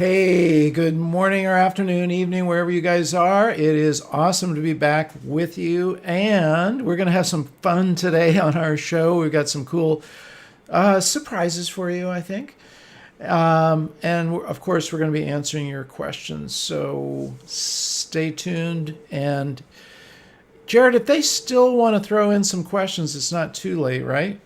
Hey, good morning or afternoon, evening, wherever you guys are. It is awesome to be back with you, and we're going to have some fun today on our show. We've got some cool surprises for you, I think. And of course, we're going to be answering your questions. So stay tuned. And Jared, if they still want to throw in some questions, it's not too late, right?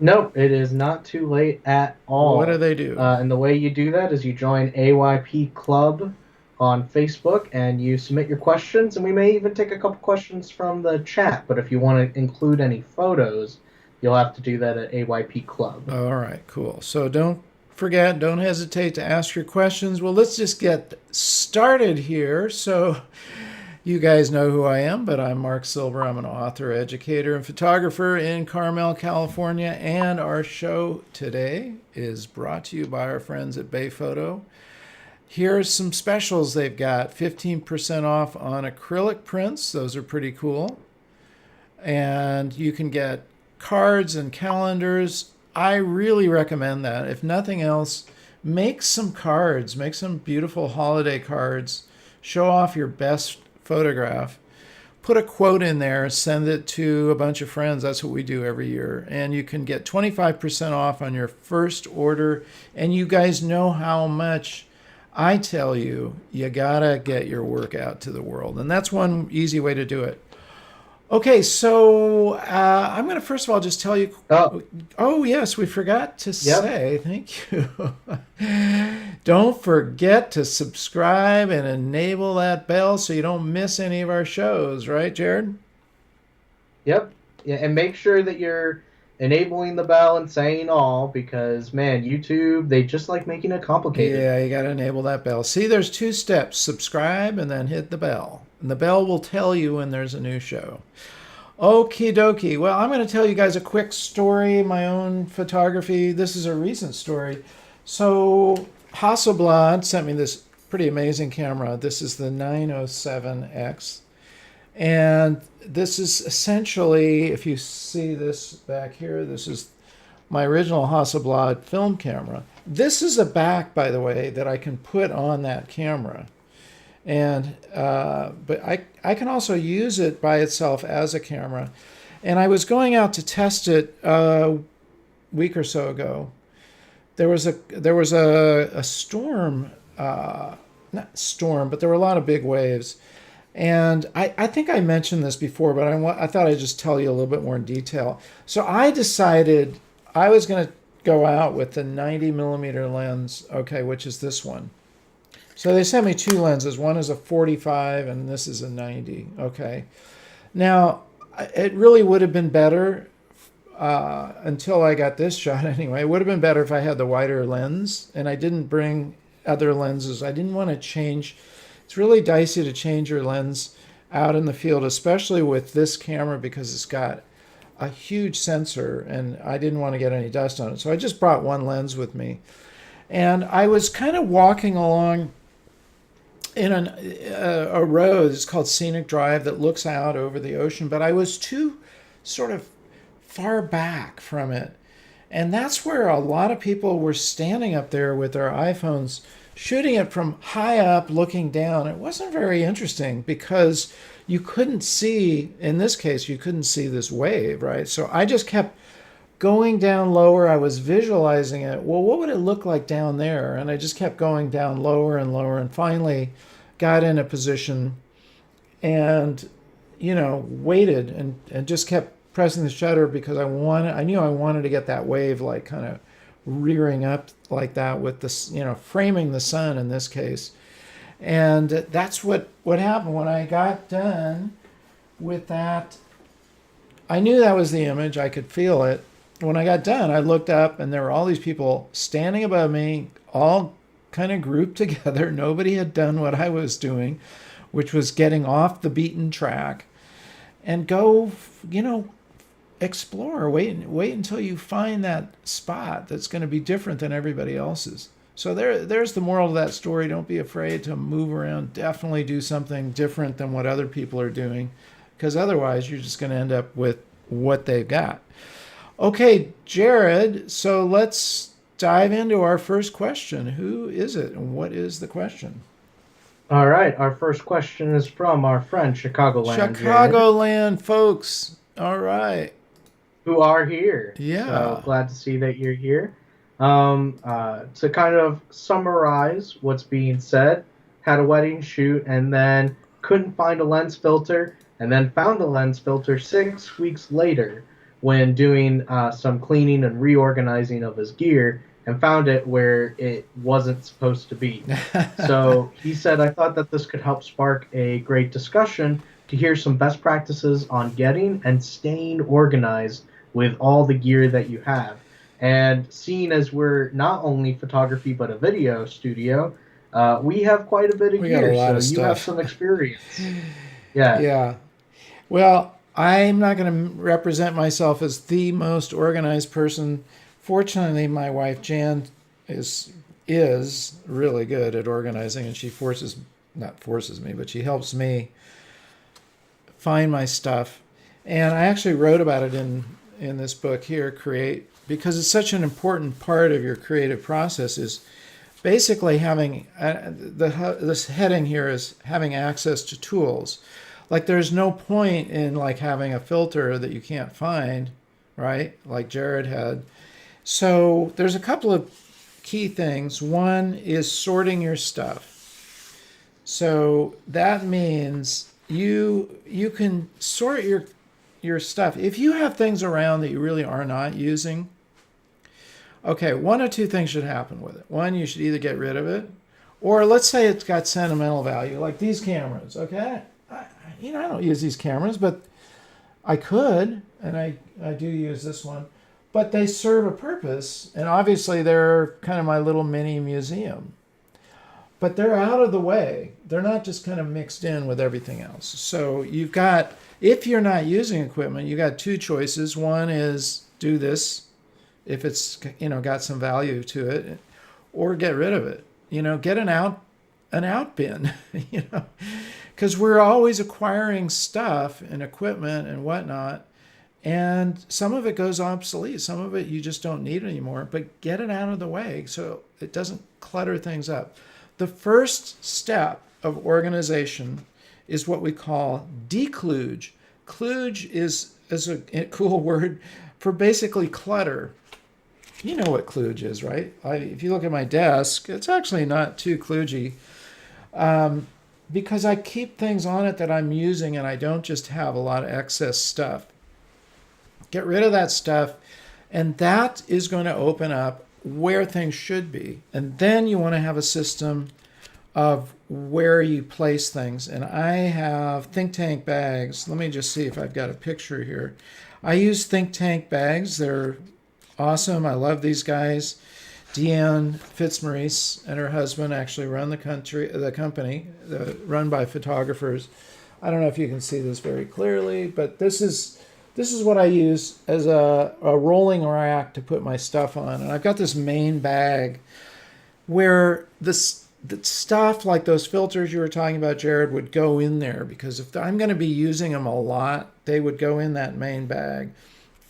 Nope, it is not too late at What do all. they do? And the way you do that is you join AYP Club on Facebook and you submit your questions, and we may even take a couple questions from the chat. But if you want to include any photos, you'll have to do that at AYP Club. All right, cool. So don't forget, don't hesitate to ask your questions. Well, let's just get started here. So, you guys know who I am, but I'm Marc Silber. I'm an author, educator, and photographer in Carmel, California. And our show today is brought to you by our friends at Bay Photo. Here's some specials they've got: 15% off on acrylic prints. Those are pretty cool. And you can get cards and calendars. I really recommend that. If nothing else, make some cards, make some beautiful holiday cards, show off your best photograph, put a quote in there, send it to a bunch of friends. That's what we do every year. And you can get 25% off on your first order. And you guys know how much I tell you, you gotta get your work out to the world. And that's one easy way to do it. Okay, so I'm going to first of all just tell you. Oh, Oh, yes, we forgot to yep, say thank you. Don't forget to subscribe and enable that bell so you don't miss any of our shows, right, Jared? yep. Yeah, and make sure that you're enabling the bell and saying all because, man, YouTube, they just like making it complicated. Yeah, you got to enable that bell. See, there's two steps: subscribe and then hit the bell. And the bell will tell you when there's a new show. Okie dokie. Well, I'm going to tell you guys a quick story, my own photography. This is a recent story. So, Hasselblad sent me this pretty amazing camera. This is the 907X. And this is essentially, if you see this back here, this is my original Hasselblad film camera. This is a back, by the way, that I can put on that camera. And but I can also use it by itself as a camera. And I was going out to test it a week or so ago. There was a storm, not storm, but there were a lot of big waves. And I think I mentioned this before, but I thought I'd just tell you a little bit more in detail. So I decided I was going to go out with the 90 millimeter lens, okay, which is this one. So they sent me two lenses. One is a 45 and this is a 90. Okay. Now, it really would have been better until I got this shot anyway. It would have been better if I had the wider lens and I didn't bring other lenses. I didn't want to change. It's really dicey to change your lens out in the field, especially with this camera because it's got a huge sensor and I didn't want to get any dust on it. So I just brought one lens with me. And I was kind of walking along in a road. It's called Scenic Drive that looks out over the ocean, but I was too sort of far back from it. And that's where a lot of people were standing up there with their iPhones, shooting it from high up, looking down. It wasn't very interesting because you couldn't see, in this case, you couldn't see this wave, right? So I just kept going down lower. I was visualizing it. Well, what would it look like down there? And I just kept going down lower and lower and finally got in a position and, waited and just kept pressing the shutter because I knew I wanted to get that wave like kind of rearing up like that with this, framing the sun in this case. And that's what happened when I got done with that. I knew that was the image. I could feel it. When I got done, I looked up and there were all these people standing above me, all kind of grouped together. Nobody had done what I was doing, which was getting off the beaten track and go, explore. Wait until you find that spot that's going to be different than everybody else's. So there's the moral of that story. Don't be afraid to move around. Definitely do something different than what other people are doing, because otherwise you're just going to end up with what they've got. Okay, Jared, so let's dive into our first question. Who is it and what is the question? All right, our first question is from our friend Chicagoland, Jared, Chicagoland, folks. All right. who are here. So Yeah. glad to see that you're here. To kind of summarize what's being said, had a wedding shoot and then couldn't find a lens filter, and then found a lens filter 6 weeks later when doing some cleaning and reorganizing of his gear, and found it where it wasn't supposed to be. So he said, I thought that this could help spark a great discussion to hear some best practices on getting and staying organized with all the gear that you have. And seeing as we're not only photography but a video studio, we have quite a bit of We got a gear, lot so of you have stuff. some experience. Yeah. Yeah. Well, I'm not going to represent myself as the most organized person. Fortunately, my wife Jan is is really good at organizing, and she not forces me, but she helps me find my stuff. And I actually wrote about it in this book here, Create, because it's such an important part of your creative process. Is basically having this heading here is having access to tools. Like there's no point in like having a filter that you can't find, right? Like Jared had. So there's a couple of key things. One is sorting your stuff. So that means you can sort your stuff. If you have things around that you really are not using, okay, one or two things should happen with it. One, you should either get rid of it, or let's say it's got sentimental value, like these cameras. Okay, I don't use these cameras, but I could, and I do use this one. But they serve a purpose, and obviously they're kind of my little mini museum. But they're out of the way. They're not just kind of mixed in with everything else. So you've got, if you're not using equipment, you got two choices. One is do this if it's got some value to it, or get rid of it. Get an out bin. Because we're always acquiring stuff and equipment and whatnot, and some of it goes obsolete. Some of it you just don't need anymore. But get it out of the way so it doesn't clutter things up. The first step of organization is what we call dekludge. Kludge is a cool word for basically clutter. You know what kludge is, right? If you look at my desk, it's actually not too kludgy, because I keep things on it that I'm using and I don't just have a lot of excess stuff. Get rid of that stuff, and that is going to open up where things should be. And then you want to have a system of where you place things. And I have think tank bags. Let me just see if I've got a picture here. I use think tank bags. They're awesome. I love these guys. Deanne Fitzmaurice and her husband actually run the company, run by photographers. I don't know if you can see this very clearly, but this is what I use as a rolling rack to put my stuff on. And I've got this main bag where the stuff like those filters you were talking about, Jared, would go in there, because if I'm going to be using them a lot, they would go in that main bag.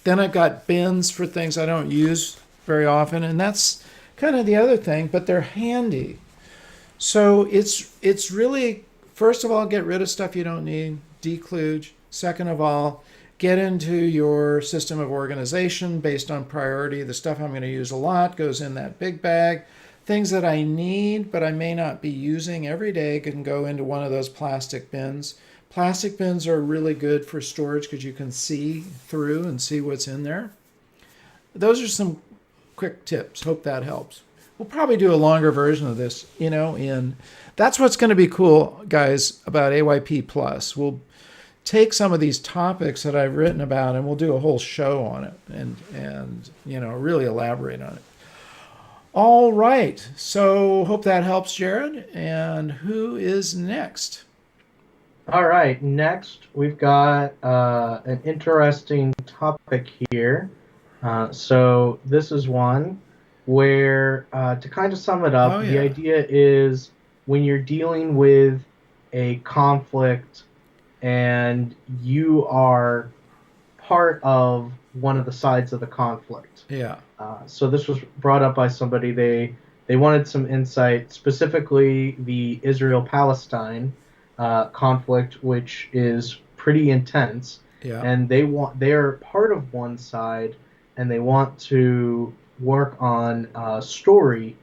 Then I've got bins for things I don't use very often, and that's kind of the other thing, but they're handy. So it's really, first of all, get rid of stuff you don't need, dekludge. Second of all, get into your system of organization based on priority. The stuff I'm going to use a lot goes in that big bag. Things that I need but I may not be using every day can go into one of those plastic bins. Plastic bins are really good for storage because you can see through and see what's in there. Those are some quick tips. Hope that helps. We'll probably do a longer version of this, that's what's going to be cool, guys, about AYP Plus. We'll take some of these topics that I've written about and we'll do a whole show on it and really elaborate on it. All right. So hope that helps, Jared. And who is next? All right. Next, we've got an interesting topic here. So this is one where, to kind of sum it up, Oh, the yeah. idea is when you're dealing with a conflict and you are part of one of the sides of the conflict. Yeah. So this was brought up by somebody. They wanted some insight, specifically the Israel-Palestine conflict, which is pretty intense, Yeah. and they're part of one side, and they want to work on a story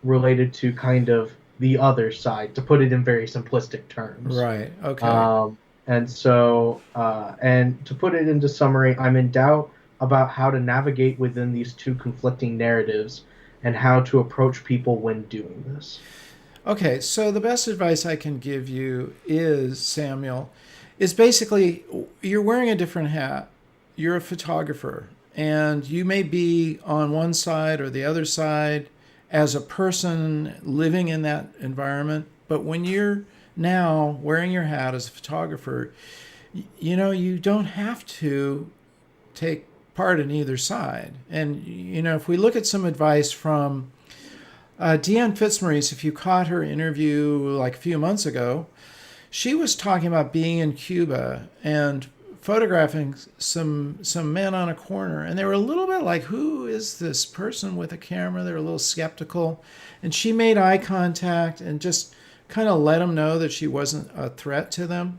related to kind of the other side, to put it in very simplistic terms. Right. Okay. Um, and to put it into summary, I'm in doubt about how to navigate within these two conflicting narratives and how to approach people when doing this. Okay. So the best advice I can give you is, Samuel, is basically you're wearing a different hat. You're a photographer, and you may be on one side or the other side as a person living in that environment. But when you're now wearing your hat as a photographer, you don't have to take part in either side. And, if we look at some advice from Deanne Fitzmaurice, if you caught her interview like a few months ago, she was talking about being in Cuba and photographing some men on a corner, and they were a little bit like, who is this person with a camera? They were a little skeptical, and she made eye contact and just kind of let them know that she wasn't a threat to them.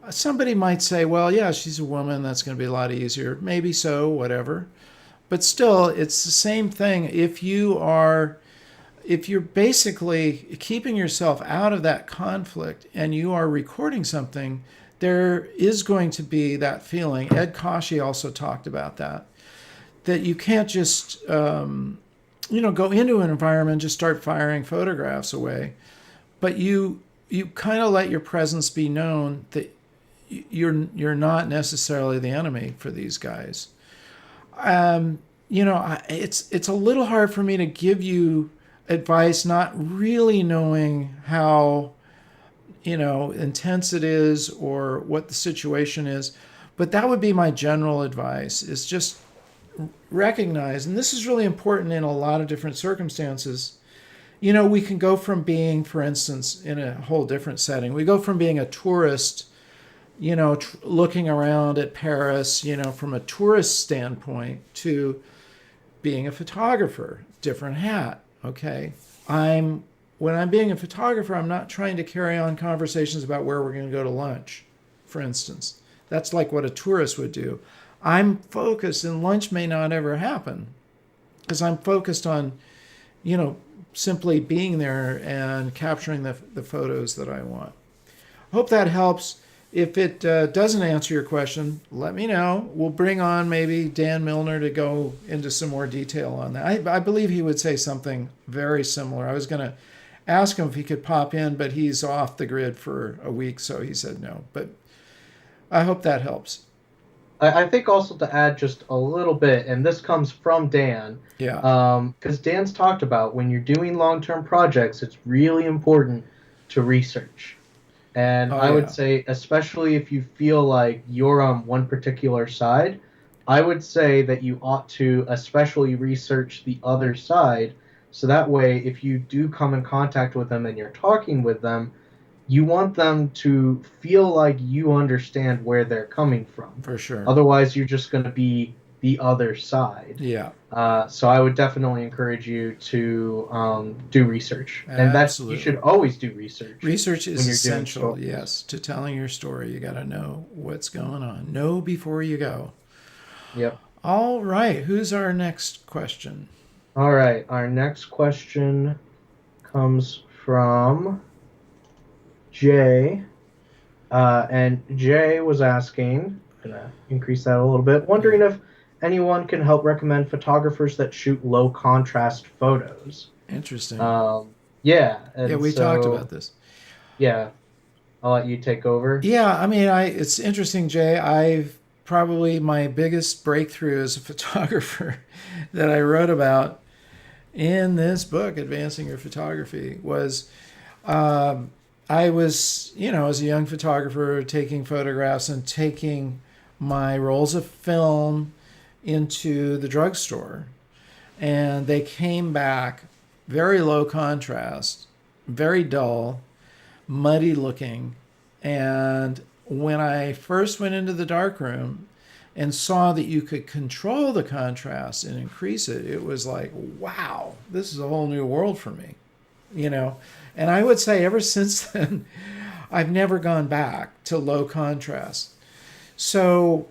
Somebody might say, well, yeah, she's a woman, that's going to be a lot easier. Maybe so, whatever. But still, it's the same thing. If you're basically keeping yourself out of that conflict and you are recording something, there is going to be that feeling. Ed Kashi also talked about that you can't just go into an environment and just start firing photographs away, but you kind of let your presence be known that you're not necessarily the enemy for these guys. It's a little hard for me to give you advice, not really knowing how intense it is or what the situation is. But that would be my general advice: is just recognize, and this is really important in a lot of different circumstances. We can go from being, for instance, in a whole different setting, we go from being a tourist, looking around at Paris, from a tourist standpoint, to being a photographer, different hat. Okay. When I'm being a photographer, I'm not trying to carry on conversations about where we're going to go to lunch, for instance. That's like what a tourist would do. I'm focused, and lunch may not ever happen because I'm focused on, simply being there and capturing the photos that I want. Hope that helps. If it doesn't answer your question, let me know. We'll bring on maybe Dan Milner to go into some more detail on that. I believe he would say something very similar. I was going to ask him if he could pop in, but he's off the grid for a week, so he said no. But I hope that helps. I think also to add just a little bit, and this comes from Dan, Yeah. because Dan's talked about when you're doing long-term projects, it's really important to research. And Oh, I would yeah. say, especially if you feel like you're on one particular side, I would say that you ought to especially research the other side. So that way, if you do come in contact with them and you're talking with them, you want them to feel like you understand where they're coming from. For sure. Otherwise, you're just going to be the other side. Yeah. So I would definitely encourage you to do research, and that you should Absolutely. always do research Research is when you're doing essential, stories. yes, to telling your story. You got to know what's going on. Know before you go. Yep. All right. Who's our next question? All right. Our next question comes from Jay, and Jay was asking, gonna increase that a little bit, Yeah. wondering if anyone can help recommend photographers that shoot low contrast photos. Interesting. Yeah, Yeah, and we talked about so this. yeah, I'll let you take over. Yeah, I mean, it's interesting, Jay. I've probably my biggest breakthrough as a photographer that I wrote about in this book, Advancing Your Photography, was I was, as a young photographer, taking photographs and taking my rolls of film into the drugstore. And they came back very low contrast, very dull, muddy looking. And when I first went into the darkroom, and saw that you could control the contrast and increase it, it was like, wow, this is a whole new world for me, you know. And I would say ever since then, I've never gone back to low contrast. So,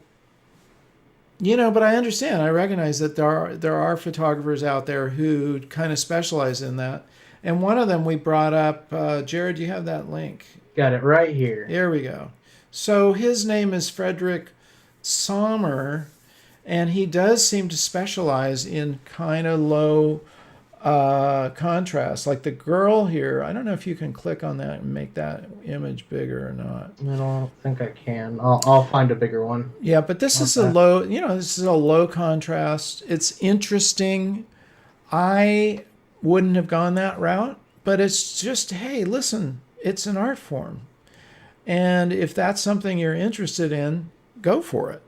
you know, but I understand. I recognize that there are photographers out there who kind of specialize in that. And one of them we brought up, Jared, you have that link. Got it right here. There we go. So his name is Frederick Sommer, and he does seem to specialize in kind of low contrast. Like the girl here, I don't know if you can click on that and make that image bigger or not. I don't think I can. I'll find a bigger one. Yeah, but this is a low, you know, this is a low contrast. It's interesting. I wouldn't have gone that route, but it's just, hey, listen, it's an art form. And if that's something you're interested in, go for it.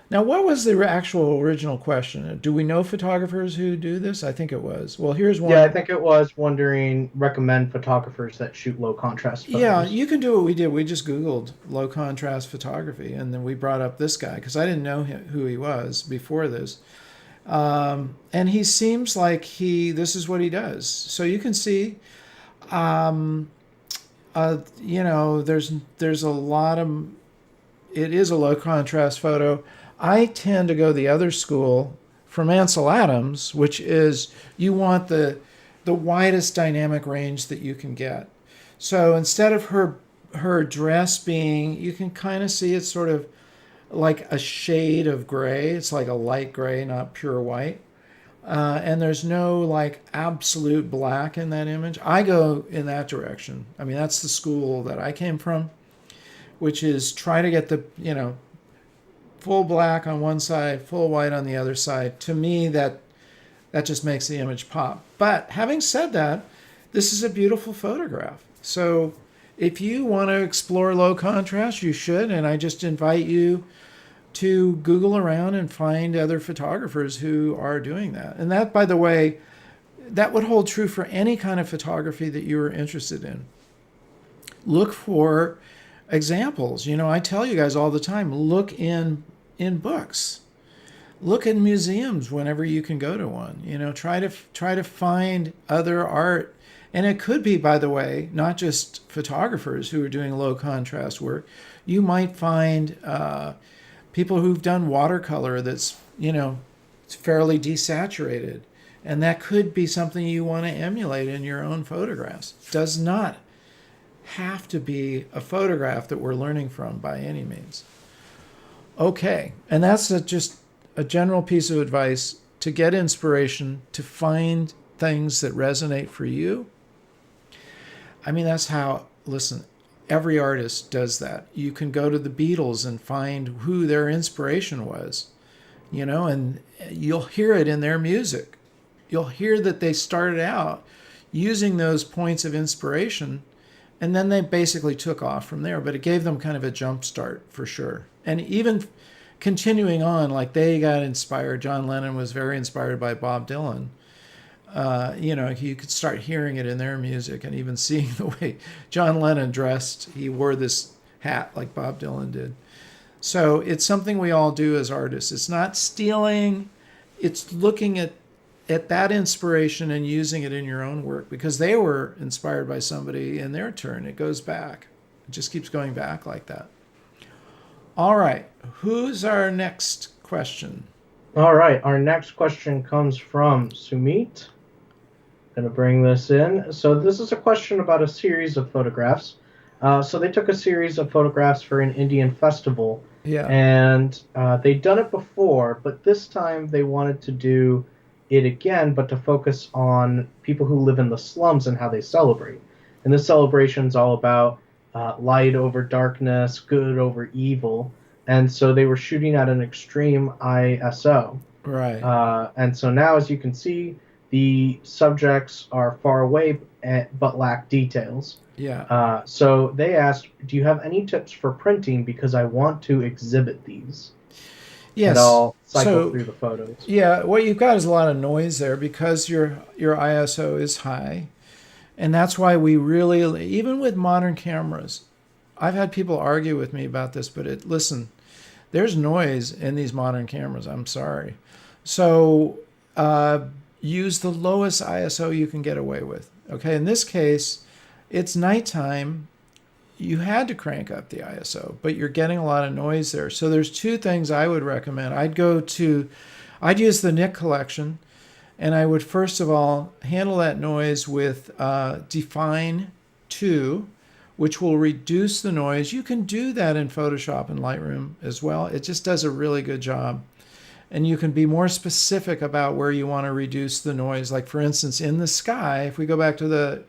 Now, what was the actual original question? Do we know photographers who do this? I think it was. Well, here's one. Yeah, I think it was recommend photographers that shoot low contrast photos. Yeah, you can do what we did. We just Googled low contrast photography, and then we brought up this guy because I didn't know who he was before this. And he seems like this is what he does. So you can see, you know, there's a lot of, it is a low contrast photo. I tend to go the other school from Ansel Adams, which is you want the widest dynamic range that you can get. So instead of her dress being, you can kind of see it's sort of like a shade of gray. It's like a light gray, not pure white. And there's no like absolute black in that image. I go in that direction. I mean, that's the school that I came from, which is try to get the, you know, full black on one side, full white on the other side. To me, that just makes the image pop. But having said that, this is a beautiful photograph. So if you want to explore low contrast, you should. And I just invite you to Google around and find other photographers who are doing that. And that, by the way, that would hold true for any kind of photography that you are interested in. Look for examples. You know, I tell you guys all the time, look in books. Look in museums whenever you can go to one. You know, try to find other art. And it could be, by the way, not just photographers who are doing low contrast work. You might find people who've done watercolor that's, you know, it's fairly desaturated. And that could be something you want to emulate in your own photographs. It does not have to be a photograph that we're learning from by any means. Okay, and that's just a general piece of advice to get inspiration, to find things that resonate for you. I mean, that's how, listen, every artist does that. You can go to the Beatles and find who their inspiration was, you know, and you'll hear it in their music. You'll hear that they started out using those points of inspiration, and then they basically took off from there. But it gave them kind of a jump start for sure. And even continuing on, like they got inspired. John Lennon was very inspired by Bob Dylan. You know, you could start hearing it in their music and even seeing the way John Lennon dressed. He wore this hat like Bob Dylan did. So it's something we all do as artists. It's not stealing. It's looking at that inspiration and using it in your own work because they were inspired by somebody in their turn. It goes back. It just keeps going back like that. All right. Who's our next question? All right. Our next question comes from Sumit. Going to bring this in. So this is a question about a series of photographs. So they took a series of photographs for an Indian festival. Yeah. And they'd done it before, but this time they wanted to do it again, but to focus on people who live in the slums and how they celebrate. And this celebration's all about light over darkness, good over evil. And so they were shooting at an extreme ISO. Right. And so now, as you can see, the subjects are far away but lack details. Yeah. So they asked, do you have any tips for printing? Because I want to exhibit these. Yes. And I'll cycle through the photos. Yeah, what you've got is a lot of noise there because your ISO is high. And that's why we really, even with modern cameras, I've had people argue with me about this, but listen, There's noise in these modern cameras. I'm sorry. So use the lowest ISO you can get away with. Okay, in this case, it's nighttime. You had to crank up the ISO, but you're getting a lot of noise there. So there's two things I would recommend. I'd use the Nick collection, and I would first of all handle that noise with Define 2, which will reduce the noise. You can do that in Photoshop and Lightroom as well. It just does a really good job. And you can be more specific about where you want to reduce the noise. Like, for instance, in the sky, if we go back to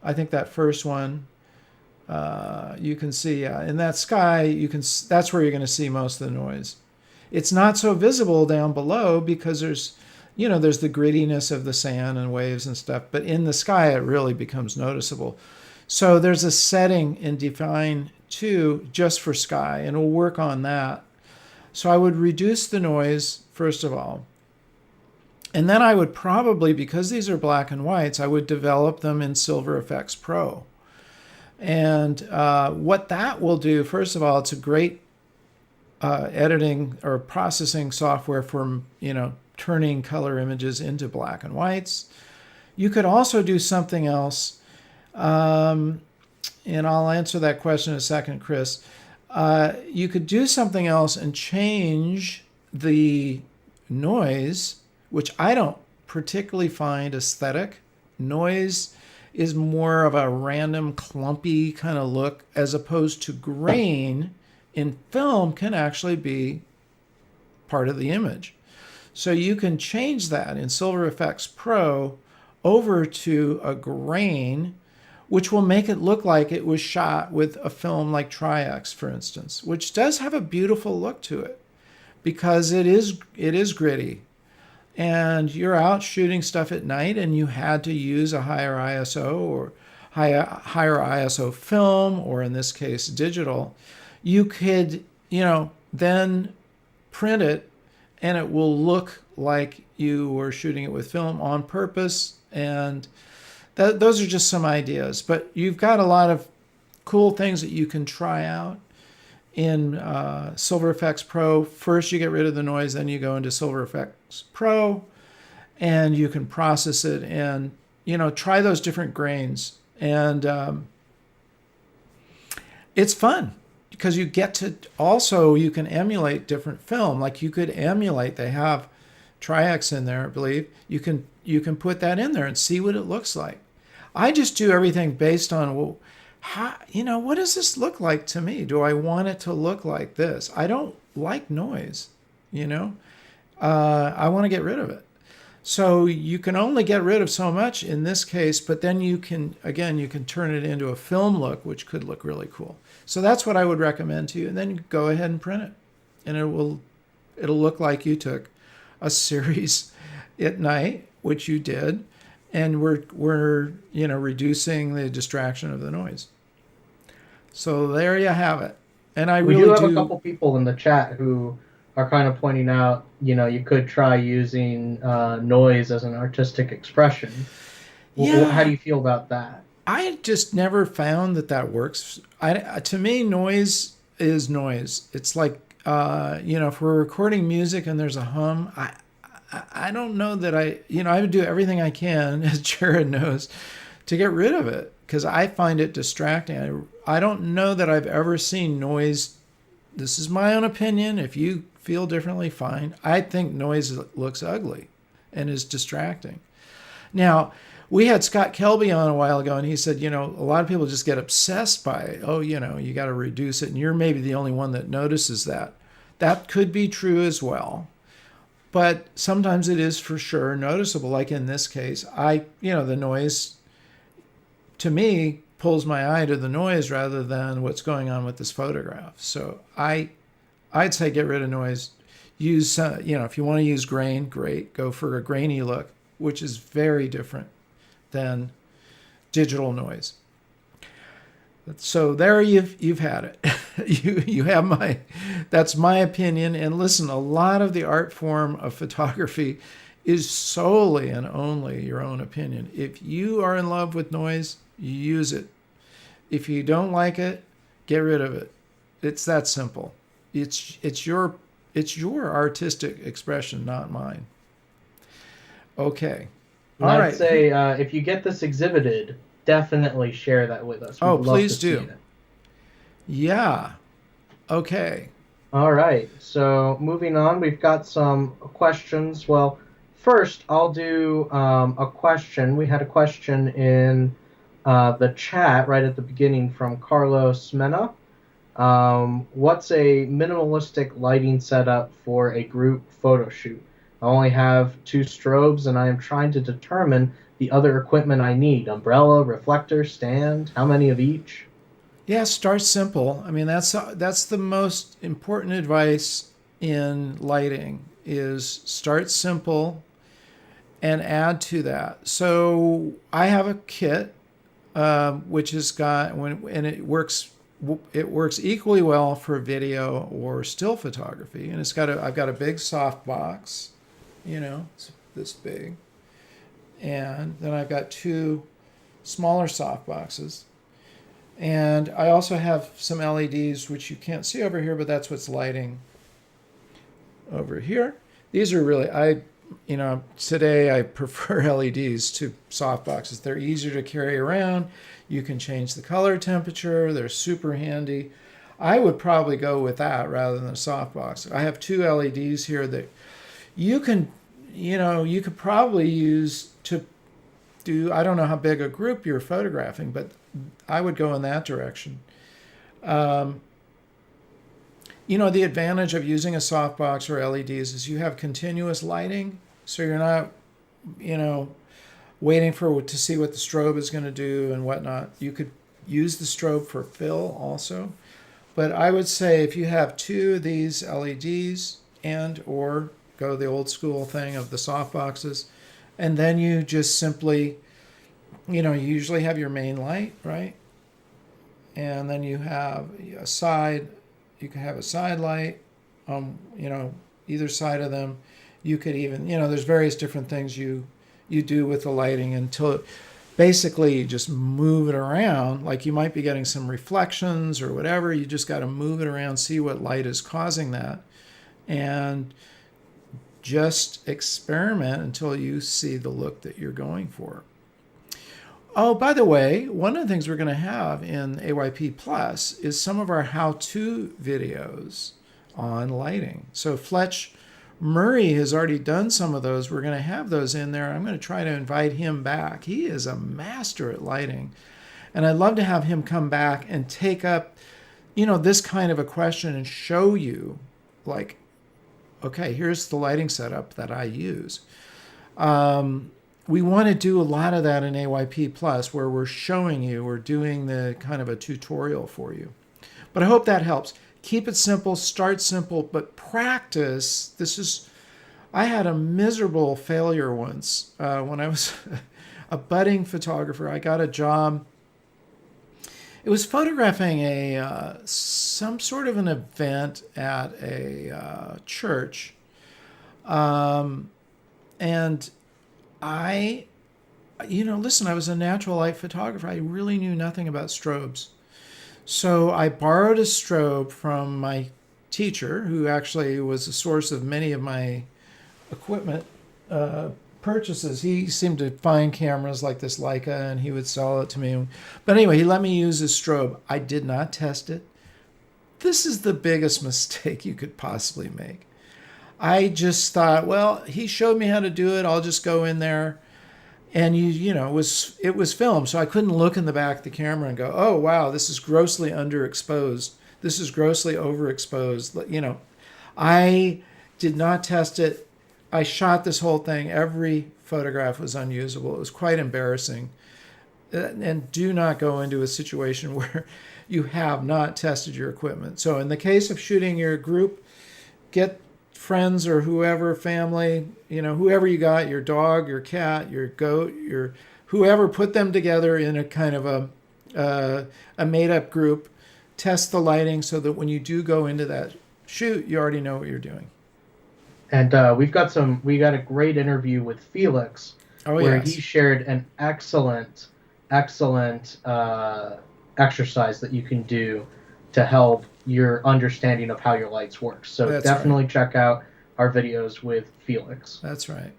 I think that first one, you can see in that sky, that's where you're going to see most of the noise. It's not so visible down below because there's the grittiness of the sand and waves and stuff, but in the sky it really becomes noticeable. So there's a setting in Define 2 just for sky, and we'll work on that. So I would reduce the noise first of all, and then I would probably, because these are black and whites, I would develop them in Silver Effects Pro. And what that will do, first of all, it's a great editing or processing software for turning color images into black and whites. You could also do something else, and I'll answer that question in a second, Chris. You could do something else and change the noise, which I don't particularly find aesthetic. Noise is more of a random, clumpy kind of look, as opposed to grain in film can actually be part of the image. So you can change that in Silver Effects Pro over to a grain, which will make it look like it was shot with a film like Tri-X, for instance, which does have a beautiful look to it because it is gritty. And you're out shooting stuff at night and you had to use a higher ISO or higher ISO film, or in this case, digital. You could, then print it and it will look like you were shooting it with film on purpose. And those are just some ideas. But you've got a lot of cool things that you can try out in Silver Effects Pro. First, you get rid of the noise, then you go into Silver Effects Pro, and you can process it and try those different grains. And it's fun because you get to also, you can emulate different film. Like you could emulate, they have Tri-X in there, I believe. You can put that in there and see what it looks like. I just do everything based on, well, what does this look like to me? Do I want it to look like this? I don't like noise, I want to get rid of it. So you can only get rid of so much in this case, but then you can turn it into a film look, which could look really cool. So that's what I would recommend to you. And then you go ahead and print it. And it'll look like you took a series at night, which you did, and we're reducing the distraction of the noise. So there you have it. And we do have a couple people in the chat who are kind of pointing out, you could try using noise as an artistic expression. Yeah. How do you feel about that? I just never found that works. To me, noise is noise. It's like, if we're recording music and there's a hum, I don't know that I would do everything I can, as Jared knows, to get rid of it because I find it distracting. I don't know that I've ever seen noise. This is my own opinion. If you feel differently, fine. I think noise looks ugly and is distracting. Now, we had Scott Kelby on a while ago, and he said, a lot of people just get obsessed by it. Oh, you got to reduce it, and you're maybe the only one that notices that. That could be true as well. But sometimes it is for sure noticeable. Like in this case, the noise, to me, pulls my eye to the noise rather than what's going on with this photograph. So I'd say get rid of noise. Use, if you want to use grain, great. Go for a grainy look, which is very different than digital noise. So there you've had it. you have that's my opinion. And listen, a lot of the art form of photography is solely and only your own opinion. If you are in love with noise, use it. If you don't like it, get rid of it. It's that simple. It's your artistic expression, not mine. Okay. And All I'd right. Who? say if you get this exhibited, definitely share that with us. Oh, We'd love to please see do. it. Yeah. Okay. All right. So moving on, we've got some questions. Well, first I'll do a question. We had a question in the chat right at the beginning from Carlos Mena. What's a minimalistic lighting setup for a group photo shoot? I only have two strobes and I am trying to determine the other equipment I need. Umbrella, reflector, stand, how many of each? Yeah, start simple. I mean, that's the most important advice in lighting is start simple and add to that. So I have a kit which has got and it works equally well for video or still photography. And I've got a big soft box, it's this big, and then I've got two smaller soft boxes. And I also have some LEDs, which you can't see over here, but that's what's lighting over here. These are really, today I prefer LEDs to soft boxes. They're easier to carry around. You can change the color temperature. They're super handy. I would probably go with that rather than a soft box. I have two LEDs here that you can, you could probably use to do, I don't know how big a group you're photographing, but I would go in that direction. Um, the advantage of using a softbox or LEDs is you have continuous lighting, so you're not, you know, waiting for to see what the strobe is going to do and whatnot. You could use the strobe for fill also, but I would say if you have two of these LEDs and or go the old school thing of the softboxes, and then you just simply, you usually have your main light, right? And then you have a side, you can have a side light either side of them. You could even, there's various different things you do with the lighting until basically you just move it around. Like you might be getting some reflections or whatever. You just got to move it around, see what light is causing that, and just experiment until you see the look that you're going for. Oh, by the way, one of the things we're going to have in AYP Plus is some of our how-to videos on lighting. So Fletch Murray has already done some of those. We're going to have those in there. I'm going to try to invite him back. He is a master at lighting. And I'd love to have him come back and take up, this kind of a question and show you, like, okay, here's the lighting setup that I use. We want to do a lot of that in AYP Plus, where we're showing you, we're doing the kind of a tutorial for you. But I hope that helps. Keep it simple, start simple, but practice. I had a miserable failure once when I was a budding photographer. I got a job. It was photographing some sort of an event at a church, and listen, I was a natural light photographer. I really knew nothing about strobes. So I borrowed a strobe from my teacher, who actually was the source of many of my equipment purchases. He seemed to find cameras like this Leica and he would sell it to me. But anyway, he let me use his strobe. I did not test it. This is the biggest mistake you could possibly make. I just thought, well, he showed me how to do it. I'll just go in there, and it was filmed, so I couldn't look in the back of the camera and go, oh wow, this is grossly underexposed. This is grossly overexposed. I did not test it. I shot this whole thing. Every photograph was unusable. It was quite embarrassing. And do not go into a situation where you have not tested your equipment. So in the case of shooting your group, get friends or whoever, family, whoever you got, your dog, your cat, your goat, your whoever, put them together in a kind of a made-up group. Test the lighting so that when you do go into that shoot, you already know what you're doing. And we got a great interview with Felix, where yes, he shared an excellent exercise that you can do to help your understanding of how your lights work. So That's right. definitely check out our videos with Felix. That's right.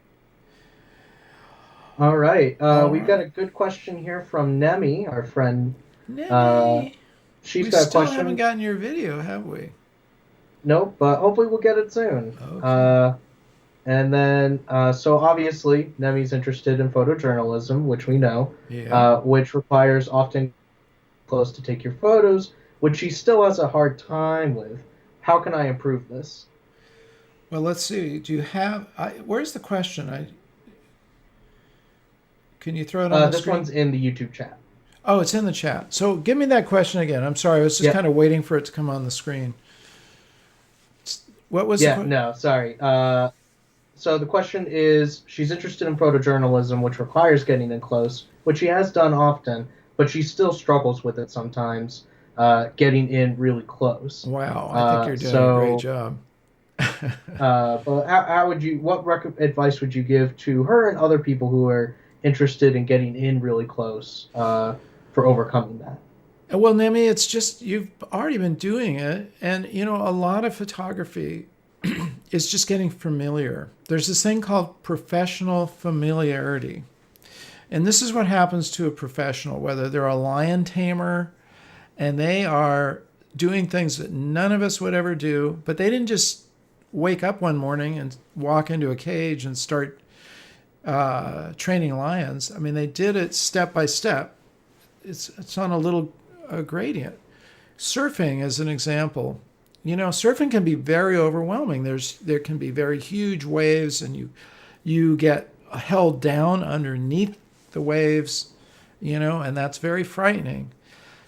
All right. All We've got right. a good question here from Nemi, our friend. Uh, Nemi, she's we got a still haven't question. gotten your video, have we? Nope, but hopefully we'll get it soon. Okay. And then, so obviously, Nemi's interested in photojournalism, which we know, Yeah. which requires often close to take your photos, which she still has a hard time with. How can I improve this? Well, let's see. Do you have? Where's the question? Can you throw it on the This screen? one's in the YouTube chat. Oh, it's in the chat. So give me that question again. I'm sorry. I was just Yep. kind of waiting for it to come on the screen. What was the Yeah, question? no, sorry. So the question is, she's interested in photojournalism, which requires getting in close, which she has done often, but she still struggles with it sometimes, getting in really close. Wow, I think Uh, you're doing a great so, job. but how would you, what advice would you give to her and other people who are interested in getting in really close for overcoming that? Well, Nemi, it's just you've already been doing it, and a lot of photography is just getting familiar. There's this thing called professional familiarity. And this is what happens to a professional, whether they're a lion tamer and they are doing things that none of us would ever do, but they didn't just wake up one morning and walk into a cage and start training lions. I mean, they did it step by step. It's on a little gradient. Surfing is an example. Surfing can be very overwhelming. There can be very huge waves, and you get held down underneath the waves, and that's very frightening.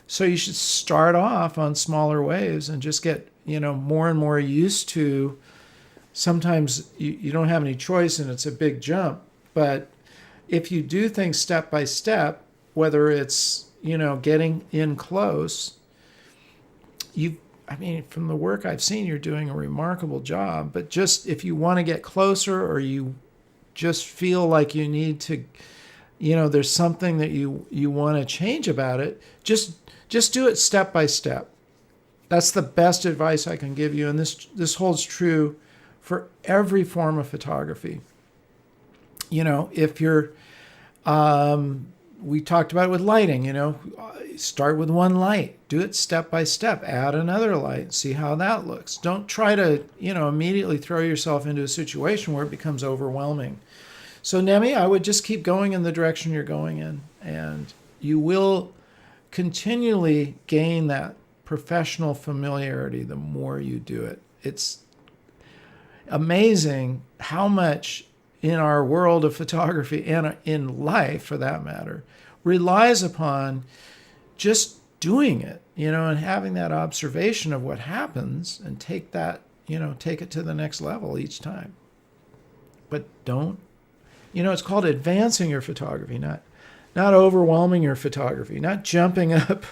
So you should start off on smaller waves and just get, more and more used to. Sometimes you don't have any choice and it's a big jump. But if you do things step by step, whether it's, getting in close, I mean, from the work I've seen, you're doing a remarkable job. But just if you want to get closer or you just feel like you need to, there's something that you want to change about it, just do it step by step. That's the best advice I can give you, and this holds true for every form of photography. If you're, we talked about it with lighting. Start with one light, do it step by step, add another light, see how that looks. Don't try to, immediately throw yourself into a situation where it becomes overwhelming. So, Nemi, I would just keep going in the direction you're going in, and you will continually gain that professional familiarity the more you do it. It's amazing how much in our world of photography and in life, for that matter, relies upon just doing it, and having that observation of what happens and take it to the next level each time. But don't, it's called advancing your photography, not overwhelming your photography, not jumping up.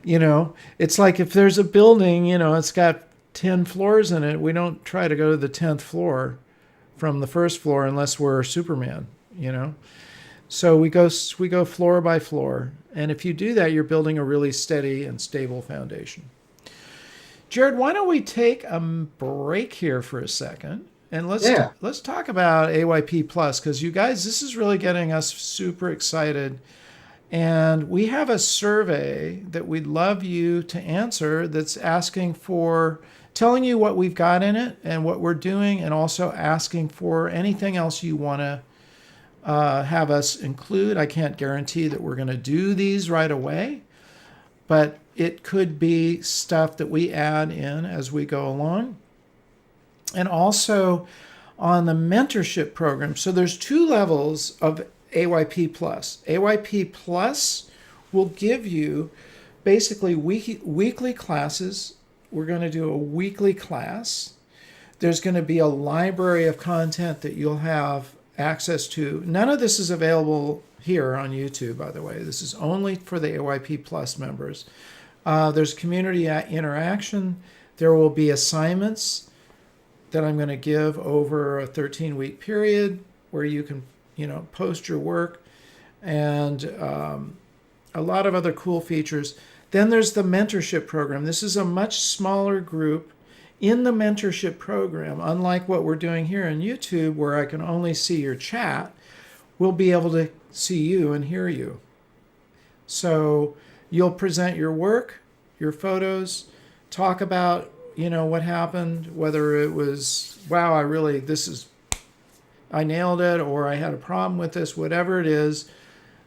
It's like if there's a building, it's got 10 floors in it, we don't try to go to the 10th floor from the first floor unless we're Superman, So we go floor by floor, and if you do that, you're building a really steady and stable foundation. Jared, why don't we take a break here for a second, and Yeah. let's talk about AYP Plus, because you guys, this is really getting us super excited. And we have a survey that we'd love you to answer that's asking for telling you what we've got in it and what we're doing, and also asking for anything else you want to have us include. I can't guarantee that we're going to do these right away, but it could be stuff that we add in as we go along. And also on the mentorship program. So there's two levels of AYP Plus. AYP Plus will give you basically weekly classes. We're going to do a weekly class. There's going to be a library of content that you'll have access to. None of this is available here on YouTube, by the way. This is only for the AYP Plus members. There's community interaction. There will be assignments that I'm going to give over a 13-week period where you can, post your work, and a lot of other cool features. Then there's the mentorship program. This is a much smaller group. In the mentorship program, unlike what we're doing here on YouTube, where I can only see your chat, we'll be able to see you and hear you. So you'll present your work, your photos, talk about, what happened, whether it was, wow, I nailed it, or I had a problem with this, whatever it is.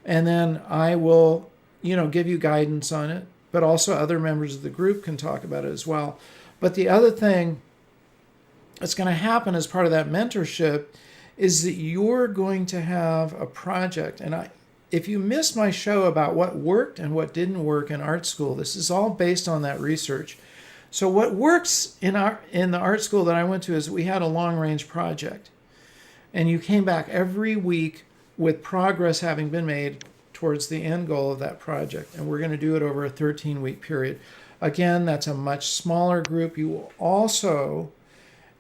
And then I will, give you guidance on it, but also other members of the group can talk about it as well. But the other thing that's going to happen as part of that mentorship is that you're going to have a project. And if you missed my show about what worked and what didn't work in art school, this is all based on that research. So what works in the art school that I went to is we had a long-range project. And you came back every week with progress having been made towards the end goal of that project. And we're going to do it over a 13-week period. Again, that's a much smaller group. You will also,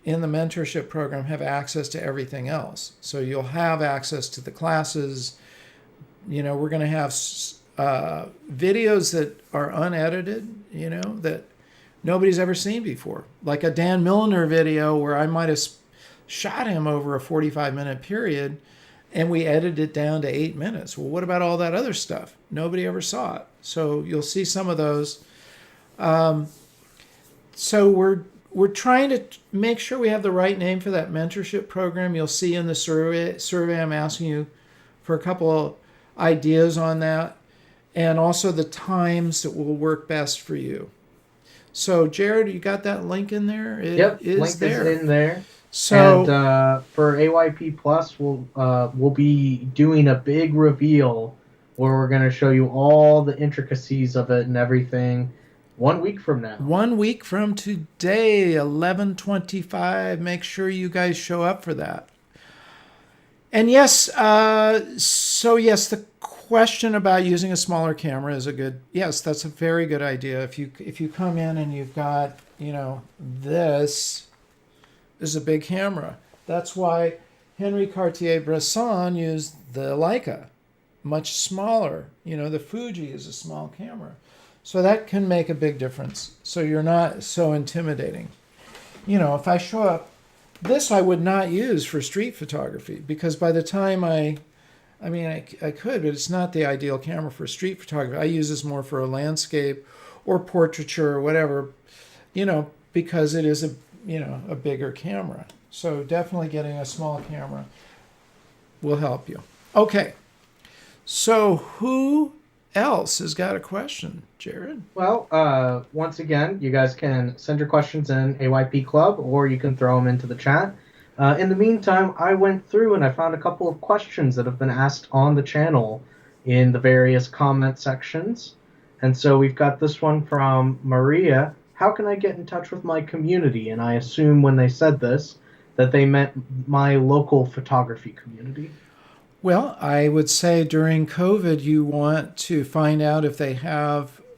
in the mentorship program, have access to everything else. So you'll have access to the classes. We're going to have videos that are unedited, that nobody's ever seen before. Like a Dan Milliner video where I might have shot him over a 45-minute period and we edited it down to 8 minutes. Well, what about all that other stuff? Nobody ever saw it. So you'll see some of those. So we're trying to make sure we have the right name for that mentorship program. You'll see in the survey I'm asking you for a couple of ideas on that, and also the times that will work best for you. So Jared, you got that link in there? Yep, link is in there. So and for AYP Plus, we'll be doing a big reveal where we're going to show you all the intricacies of it and everything 1 week from now. 1 week from today, 11/25. Make sure you guys show up for that. And yes, the question about using a smaller camera is that's a very good idea. If you come in and you've got, this is a big camera. That's why Henri Cartier-Bresson used the Leica, much smaller. The Fuji is a small camera. So that can make a big difference. So you're not so intimidating. If I show up, this I would not use for street photography because by the time I could, but it's not the ideal camera for street photography. I use this more for a landscape or portraiture or whatever, because it is a bigger camera. So definitely getting a small camera will help you. Okay. So who else has got a question, Jared? Well, once again, you guys can send your questions in AYP Club, or you can throw them into the chat. In the meantime, I went through and I found a couple of questions that have been asked on the channel in the various comment sections. And so we've got this one from Maria. How can I get in touch with my community? And I assume when they said this, that they meant my local photography community. Well, I would say during COVID, you want to find out if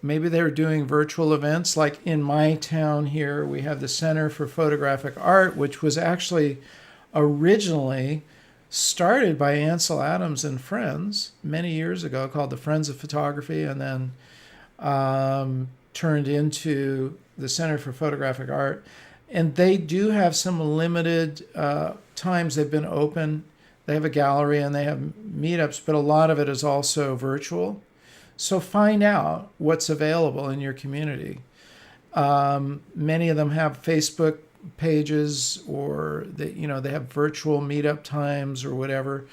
maybe they're doing virtual events. Like in my town here, we have the Center for Photographic Art, which was actually originally started by Ansel Adams and friends many years ago, called the Friends of Photography, and then turned into the Center for Photographic Art. And they do have some limited times they've been open. They have a gallery and they have meetups, but a lot of it is also virtual. So find out what's available in your community. Many of them have Facebook pages, or they have virtual meetup times or whatever.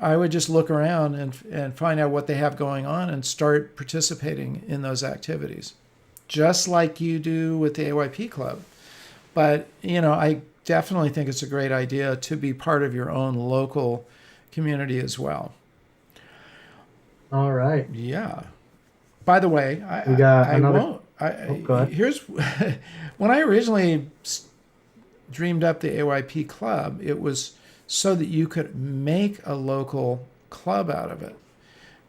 I would just look around and find out what they have going on and start participating in those activities, just like you do with the AYP Club. But, I definitely think it's a great idea to be part of your own local community as well. All right. Yeah. By the way, here's when I originally dreamed up the AYP Club, it was so that you could make a local club out of it.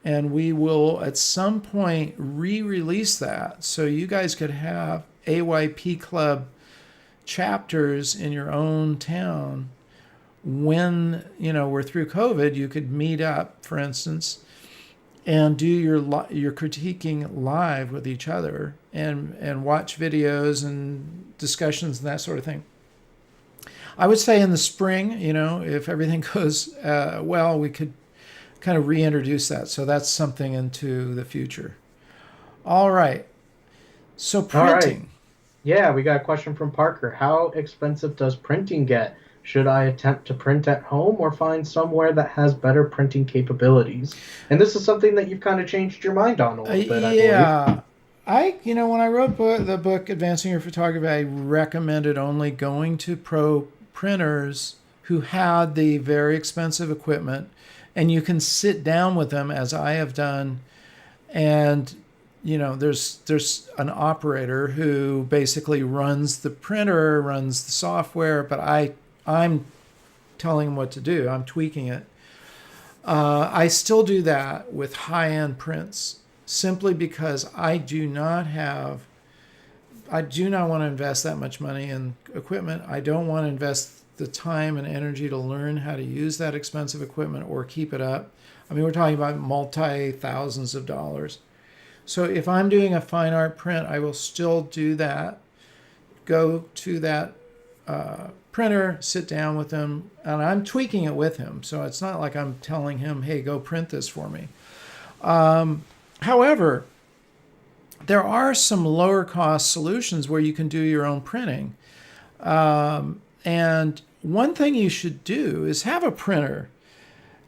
And we will at some point re-release that so you guys could have AYP Club chapters in your own town. When we're through COVID, you could meet up, for instance, and do your critiquing live with each other, and watch videos and discussions and that sort of thing. I would say in the spring, if everything goes well, we could kind of reintroduce that. So that's something into the future. All right. So All right. printing. Yeah, we got a question from Parker. How expensive does printing get? Should I attempt to print at home or find somewhere that has better printing capabilities? And this is something that you've kind of changed your mind on a little bit, I believe. Yeah. When I wrote the book Advancing Your Photography, I recommended only going to pro printers who had the very expensive equipment, and you can sit down with them as I have done. And there's an operator who basically runs the printer, runs the software, but I'm telling him what to do. I'm tweaking it. I still do that with high-end prints simply because I do not want to invest that much money in equipment. I don't want to invest the time and energy to learn how to use that expensive equipment or keep it up. I mean, we're talking about multi-thousands of dollars. So if I'm doing a fine art print, I will still do that. Go to that printer, sit down with him, and I'm tweaking it with him. So it's not like I'm telling him, hey, go print this for me. However, there are some lower cost solutions where you can do your own printing. And one thing you should do is have a printer.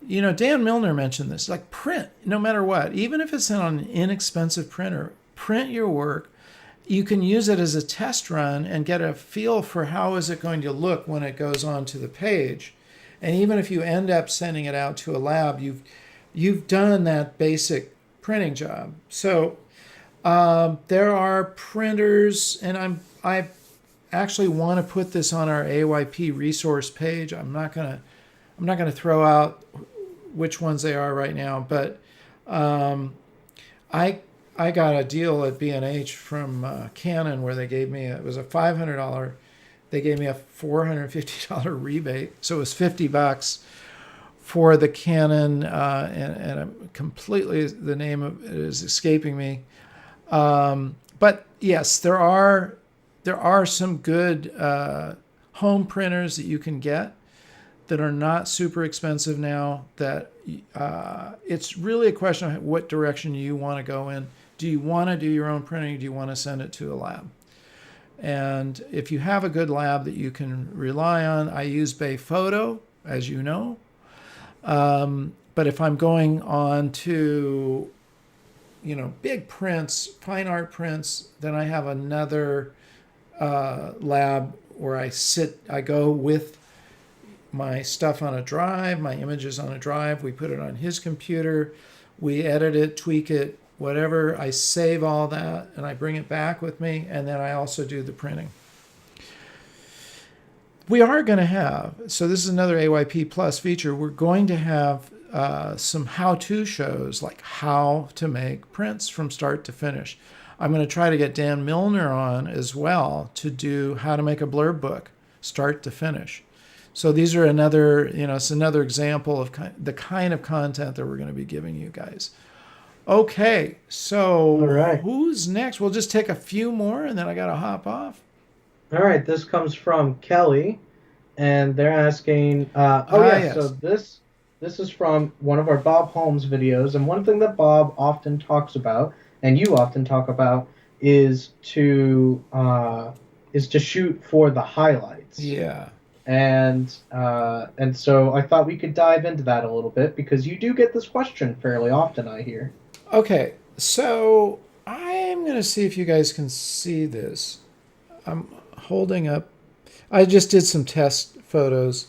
Dan Milner mentioned this, like print no matter what, even if it's on an inexpensive printer, print your work. You can use it as a test run and get a feel for how is it going to look when it goes onto the page. And even if you end up sending it out to a lab, you've done that basic printing job. So there are printers, and I actually want to put this on our AYP resource page. I'm not gonna throw out which ones they are right now, but I got a deal at B&H from Canon where they gave me it was a $500. They gave me a $450 rebate, so it was $50 for the Canon, and I'm completely, the name of it is escaping me. But yes, there are some good home printers that you can get that are not super expensive now. That it's really a question of what direction you want to go in. Do you want to do your own printing? Or do you want to send it to a lab? And if you have a good lab that you can rely on, I use Bay Photo, as you know. But if I'm going on to big prints, fine art prints, then I have another lab where I go with my stuff on a drive, my images on a drive. We put it on his computer. We edit it, tweak it, whatever. I save all that and I bring it back with me. And then I also do the printing. We are going to have, so this is another AYP Plus feature. We're going to have some how-to shows, like how to make prints from start to finish. I'm going to try to get Dan Milner on as well to do how to make a blurb book, start to finish. So these are it's another example of the kind of content that we're going to be giving you guys. Okay, so All right. who's next? We'll just take a few more and then I got to hop off. All right, this comes from Kelly, and they're asking, Yes. so this is from one of our Bob Holmes videos, and one thing that Bob often talks about, and you often talk about, is to shoot for the highlights. Yeah. And so I thought we could dive into that a little bit because you do get this question fairly often, I hear. Okay, so I'm going to see if you guys can see this. I'm holding up. I just did some test photos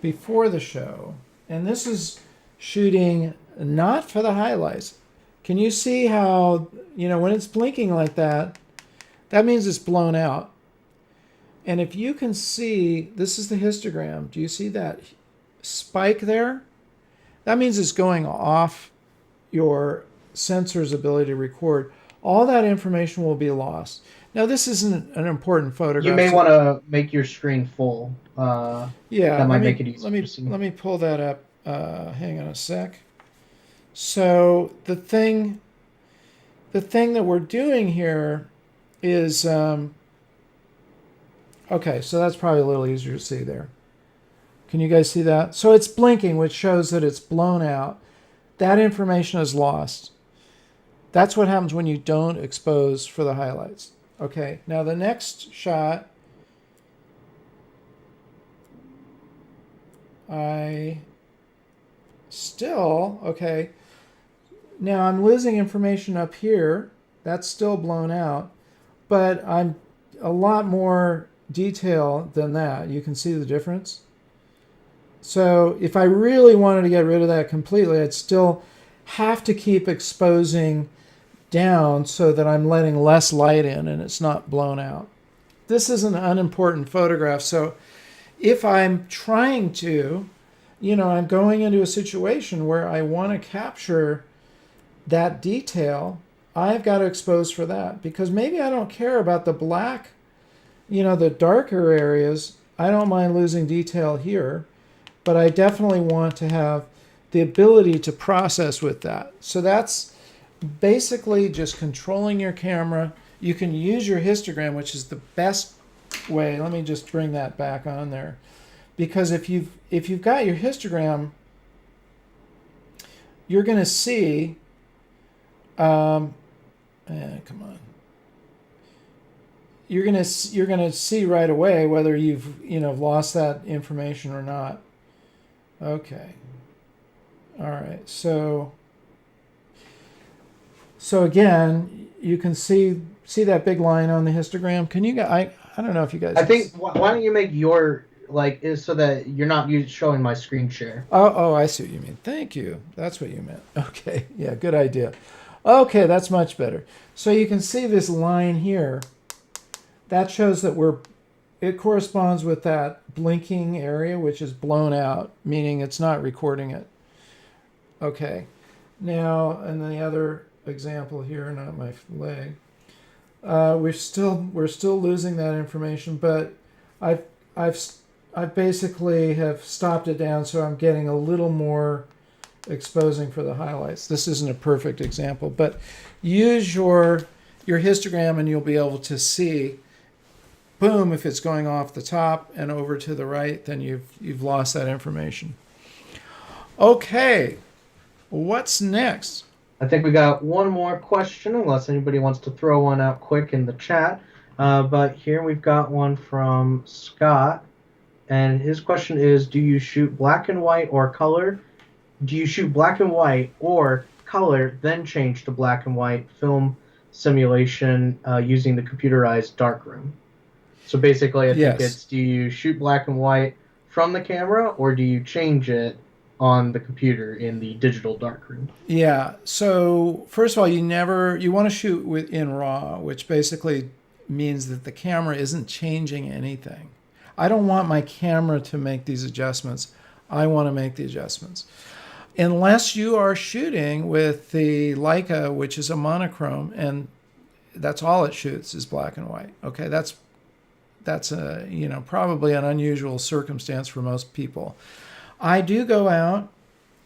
before the show, and this is shooting not for the highlights. Can you see how, when it's blinking like that, that means it's blown out. And if you can see, this is the histogram. Do you see that spike there? That means it's going off your sensor's ability to record. All that information will be lost. Now, this isn't an important photograph. You may want to make your screen full. Yeah, that might make it easier to see. Let me pull that up. Hang on a sec. So the thing that we're doing here is, okay, so that's probably a little easier to see there. Can you guys see that? So it's blinking, which shows that it's blown out. That information is lost. That's what happens when you don't expose for the highlights. Okay, now the next shot, okay, now I'm losing information up here. That's still blown out, but I'm a lot more detail than that. You can see the difference. So if I really wanted to get rid of that completely, I'd still have to keep exposing down so that I'm letting less light in and it's not blown out. This is an unimportant photograph. So if I'm trying to, I'm going into a situation where I want to capture that detail, I've got to expose for that, because maybe I don't care about the black, the darker areas. I don't mind losing detail here, but I definitely want to have the ability to process with that. So that's basically just controlling your camera. You can use your histogram, which is the best way. Let me just bring that back on there, because if you've got your histogram, you're going to see. Come on. You're gonna see right away whether you've lost that information or not. Okay. All right. So again, you can see that big line on the histogram. Can you guys? I don't know if you guys. I think why don't you make your is so that you're not showing my screen share. Oh, I see what you mean. Thank you. That's what you meant. Okay. Yeah. Good idea. Okay, that's much better. So you can see this line here. That shows that it corresponds with that blinking area, which is blown out, meaning it's not recording it. Okay. Now, and the other example here, not my leg. We're still losing that information, but I've basically have stopped it down, so I'm getting a little more exposing for the highlights. This isn't a perfect example, but use your histogram and you'll be able to see, boom, if it's going off the top and over to the right, then you've lost that information. Okay, what's next? I think we got one more question, unless anybody wants to throw one out quick in the chat. But here we've got one from Scott, and his question is, do you shoot black and white or color? Do you shoot black and white or color, then change to black and white film simulation using the computerized darkroom? So basically, I think it's, do you shoot black and white from the camera, or do you change it on the computer in the digital darkroom? Yeah. So first of all, you want to shoot in RAW, which basically means that the camera isn't changing anything. I don't want my camera to make these adjustments. I want to make the adjustments. Unless you are shooting with the Leica, which is a monochrome, and that's all it shoots is black and white. Okay, that's a probably an unusual circumstance for most people. I do go out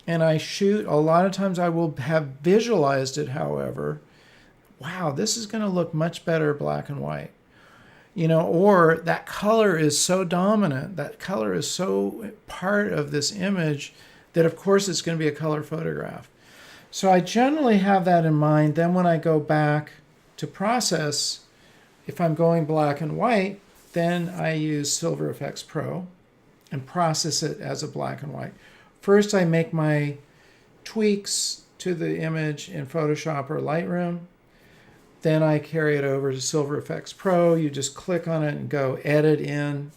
and I shoot. A lot of times I will have visualized it, however. Wow, this is going to look much better black and white. Or that color is so dominant, that color is so part of this image that of course it's going to be a color photograph. So I generally have that in mind. Then when I go back to process, if I'm going black and white, then I use Silver Efex Pro and process it as a black and white. First I make my tweaks to the image in Photoshop or Lightroom. Then I carry it over to Silver Efex Pro. You just click on it and go edit in,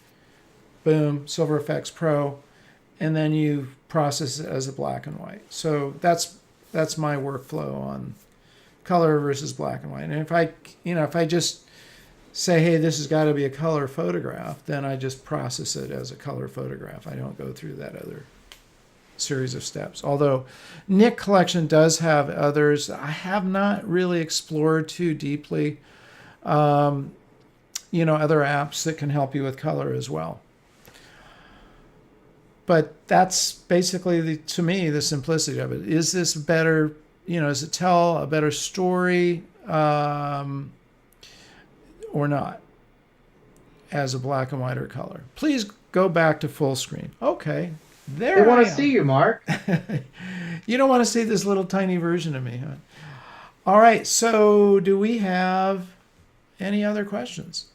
boom, Silver Efex Pro, and then you process it as a black and white. So that's my workflow on color versus black and white. And if I just say, hey, this has got to be a color photograph, then I just process it as a color photograph. I don't go through that other series of steps. Although Nik Collection does have others. I have not really explored too deeply, other apps that can help you with color as well. but that's basically to me the simplicity of it. Is this better? Does it tell a better story or not as a black and white or color? Please go back to full screen. Okay, They there I want to see am. you, Mark. You don't want to see this little tiny version of me, huh? All right. So, do we have any other questions?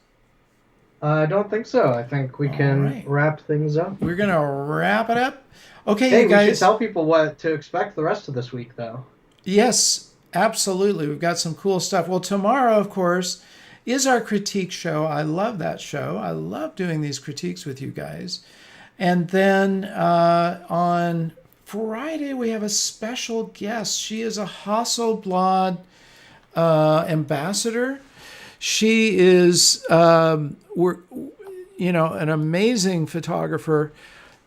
I don't think so. I think we All can right. wrap things up. We're going to wrap it up. Okay, you Hey, we should guys. tell people what to expect the rest of this week, though. Yes, absolutely. We've got some cool stuff. Well, tomorrow, of course, is our critique show. I love that show. I love doing these critiques with you guys. And then on Friday, we have a special guest. She is a Hasselblad ambassador. She is an amazing photographer.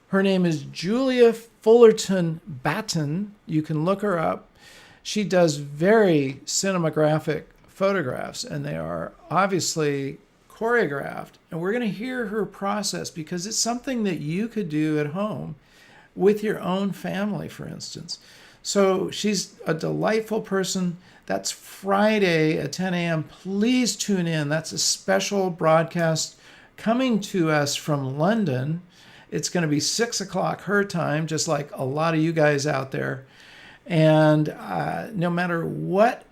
Her name is Julia Fullerton Batten. You can look her up. She does very cinematographic photographs, and they are obviously choreographed. And we're going to hear her process because it's something that you could do at home with your own family, for instance. So she's a delightful person. That's Friday at 10 a.m. Please tune in. That's a special broadcast coming to us from London. It's going to be 6 o'clock her time, just like a lot of you guys out there. And no matter what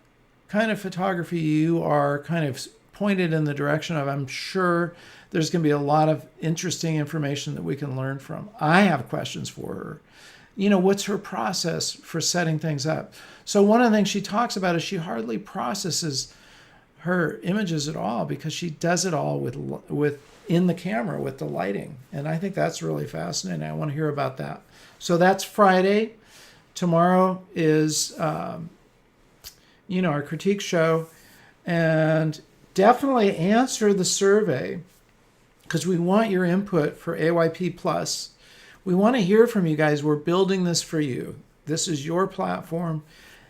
kind of photography you are kind of pointed in the direction of, I'm sure there's going to be a lot of interesting information that we can learn from. I have questions for her. What's her process for setting things up? So one of the things she talks about is she hardly processes her images at all because she does it all with in the camera with the lighting. And I think that's really fascinating. I want to hear about that. So that's Friday. Tomorrow is, our critique show. And definitely answer the survey because we want your input for AYP Plus. We want to hear from you guys. We're building this for you. This is your platform.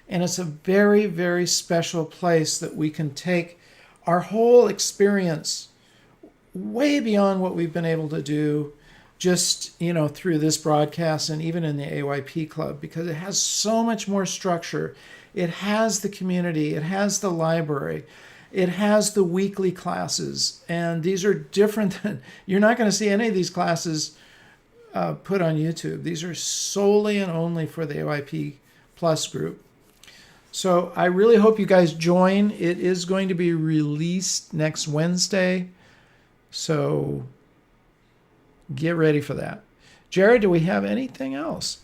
And it's a very, very special place that we can take our whole experience way beyond what we've been able to do just, through this broadcast and even in the AYP Club, because it has so much more structure. It has the community. It has the library. It has the weekly classes. And these are different than, you're not going to see any of these classes put on YouTube. These are solely and only for the AYP Plus group. So I really hope you guys join. It is going to be released next Wednesday. So get ready for that. Jared, do we have anything else?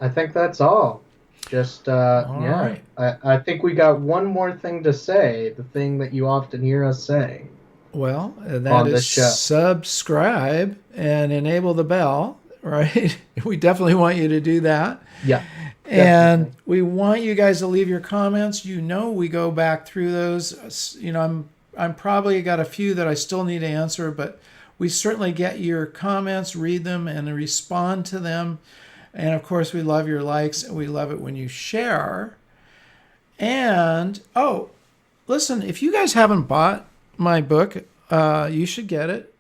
I think that's all. Just, All yeah. right. I think we got one more thing to say, the thing that you often hear us say Well, that on is this show. subscribe and enable the bell, right? We definitely want you to do that. Yeah. And Definitely. we want you guys to leave your comments. We go back through those. I'm probably got a few that I still need to answer, but we certainly get your comments, read them, and respond to them. And of course, we love your likes, and we love it when you share. And listen, if you guys haven't bought my book, you should get it.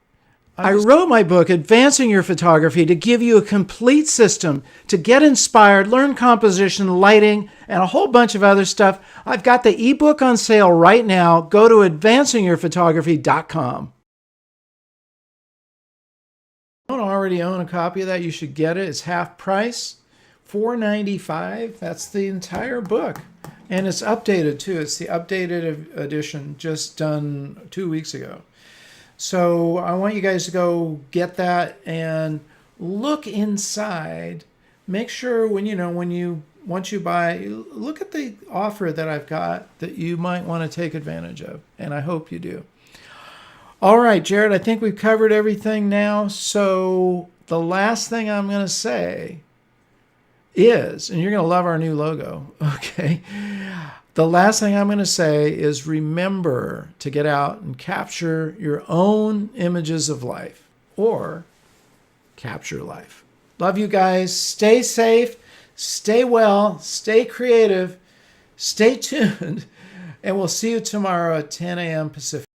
I wrote my book, Advancing Your Photography, to give you a complete system to get inspired, learn composition, lighting, and a whole bunch of other stuff. I've got the ebook on sale right now. Go to advancingyourphotography.com. If you don't already own a copy of that, you should get it. It's half price, $4.95. That's the entire book. And it's updated too. It's the updated edition just done 2 weeks ago. So I want you guys to go get that and look inside. Make sure once you buy, look at the offer that I've got that you might want to take advantage of. And I hope you do. All right, Jared, I think we've covered everything now. So the last thing I'm going to say is, and you're going to love our new logo, okay? The last thing I'm going to say is remember to get out and capture your own images of life or capture life. Love you guys. Stay safe, stay well, stay creative, stay tuned, and we'll see you tomorrow at 10 a.m. Pacific.